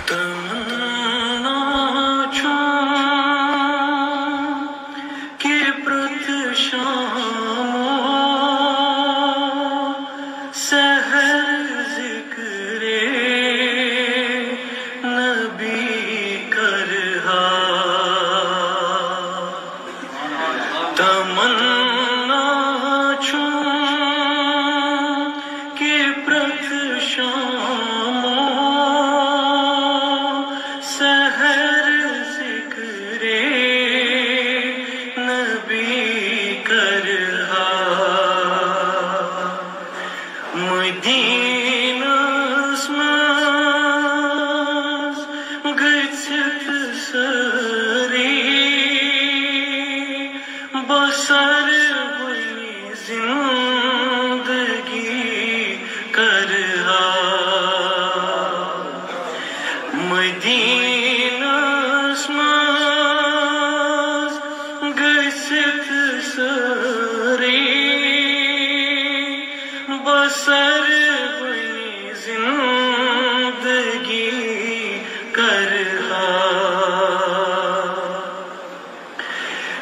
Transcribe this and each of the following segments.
تمنا چون کہ برت شام سحر ذکر نبی کرہا تمنا چون کہ برت شام سحر ذکر نبی کرہا مدینس مز گژھِتھ سٲری بسر وٕنہِ زندگی کرہا مدینس مز گژھِتھ سٲری بسر وٕنہِ زندگی کرہا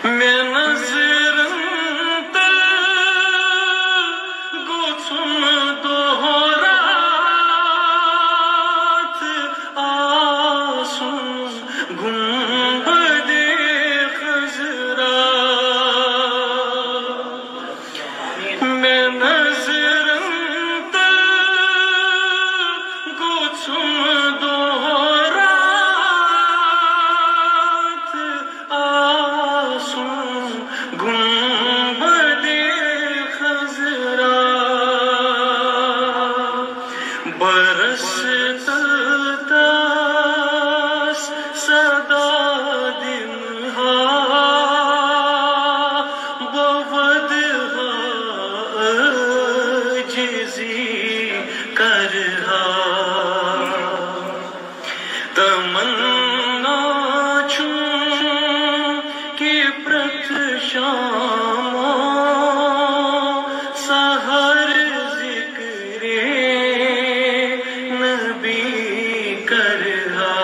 مےٚ نظرن تل گوٚژھُم دۄہ راتھ آسُن گُنبدِ خضرا مےٚ نظرن تل گوٚژھُم دۄہ راتھ آسُن گُنبدِ خضرا برس تل تس صدا دِمہا بہٕ ودہا عاجزی کرہا تمنا چون کہ برت شام سحر ذکر نبی کرہا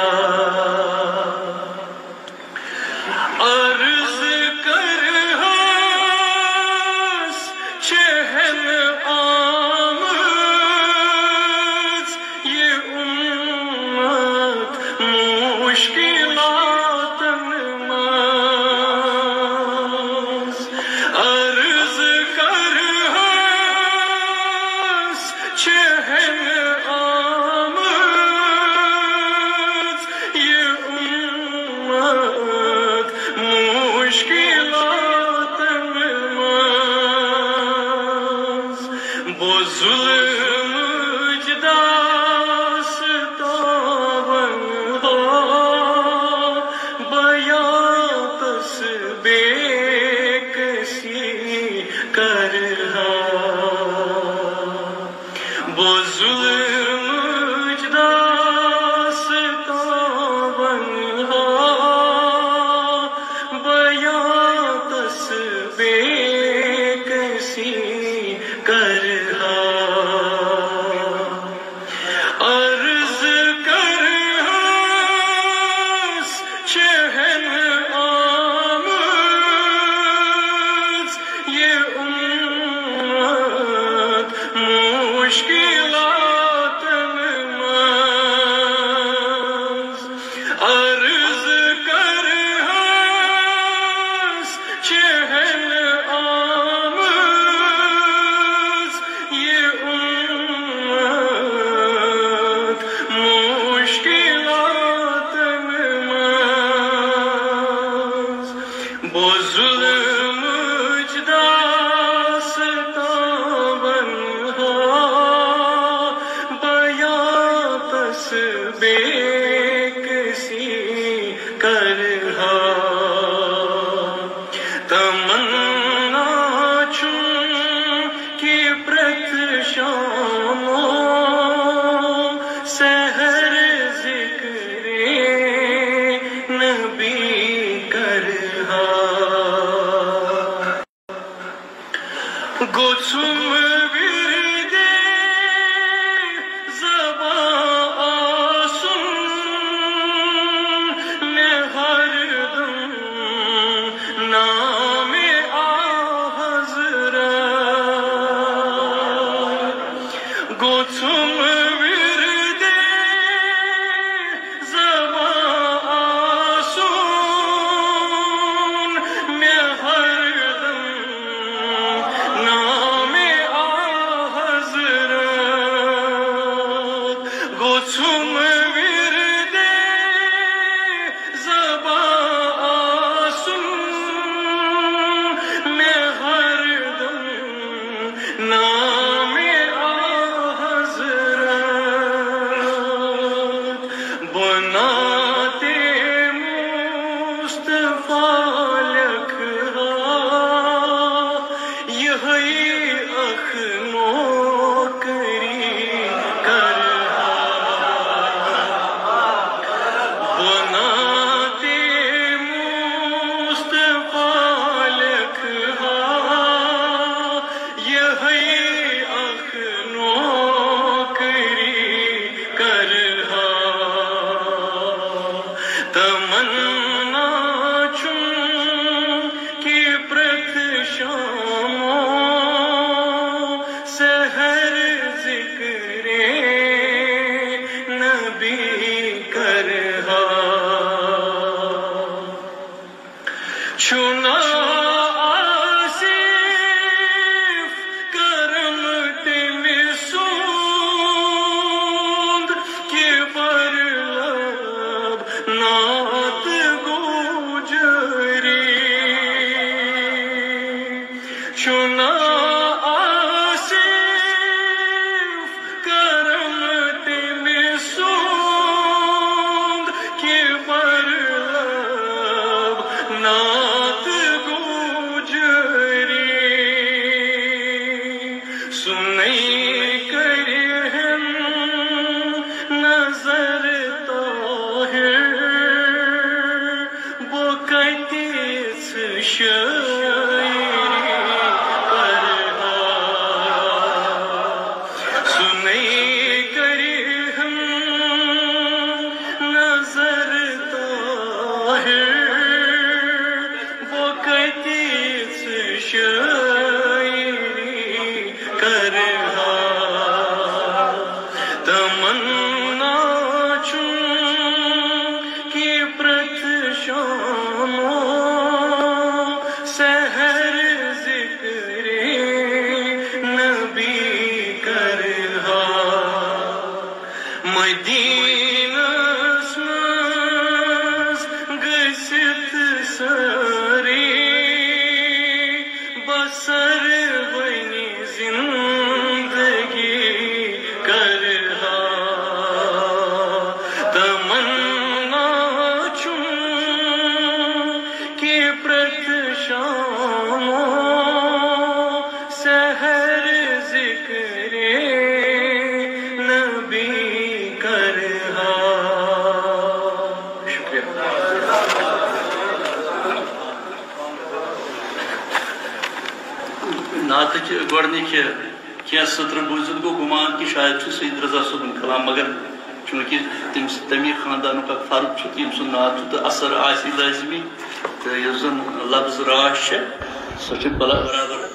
عرض کرہاس چہل آمٕژ یہ امت مشکلاتن منٛز عرض کرہاس چہل آمٕژ یہ امت مشکلاتن منٛز بہٕ ظُلمٕچ داستان بیاتس بے کسی کرہا بہٕ ظُلمٕچ داستان بیاتس بے کسی کرہا عرض کرہاس چہل آمٕژ یہ امت مشکلاتن منٛز عرض کرہاس چہل آمٕژ یہ امت مشکلاتن منٛز بہٕ ظُلمٕچ داستان بیاتس بے کسی کرہا تمنا چون کہ برت شام سحر ذکر نبی کرہا گوٚژھُم ورد زبان آسُن بنات مصطفیٰ لکھا یہی اخنو کری کرہا بنات مصطفیٰ لکھا یہی اخنو کری کرہا تمنا چون کی پرت شاموں سحر ذکر نبی کرہا چنا آصف کرم تمسوند کے پر لب نات گوجری چنا آصف کرم تمسوند کے پر لب نات گوجری سنئی کرہم نظر طاہر بکتیس شاعری کرہا سنئی کرہم نظر طاہر بکتیس شاعری کرہا تمنا چون کی پرت شاموں سحر ذکر نبی کرہا مدینس منز گژھِتھ ساری بسر بنی زندگی کرہا تمنا چون کی پرت شاموں سحر ذکر نبی کرہا شکریہ نعتٕچ گۄڈنِچ کینٛہہ سطرن بوٗزِتھ گوٚو گُمان کہِ شاید چھُ سید رضا صٲبُن کلام مگر چوٗنٛکہِ تٔمِس تَمی خاندانُک اکھ فرد چھُ تہٕ ییٚمہِ سُنٛد ناو چھُ تہٕ اثر آسہِ لٲزمی تہٕ یُس زن لفظ راش چھےٚ سۄ چھِ برابر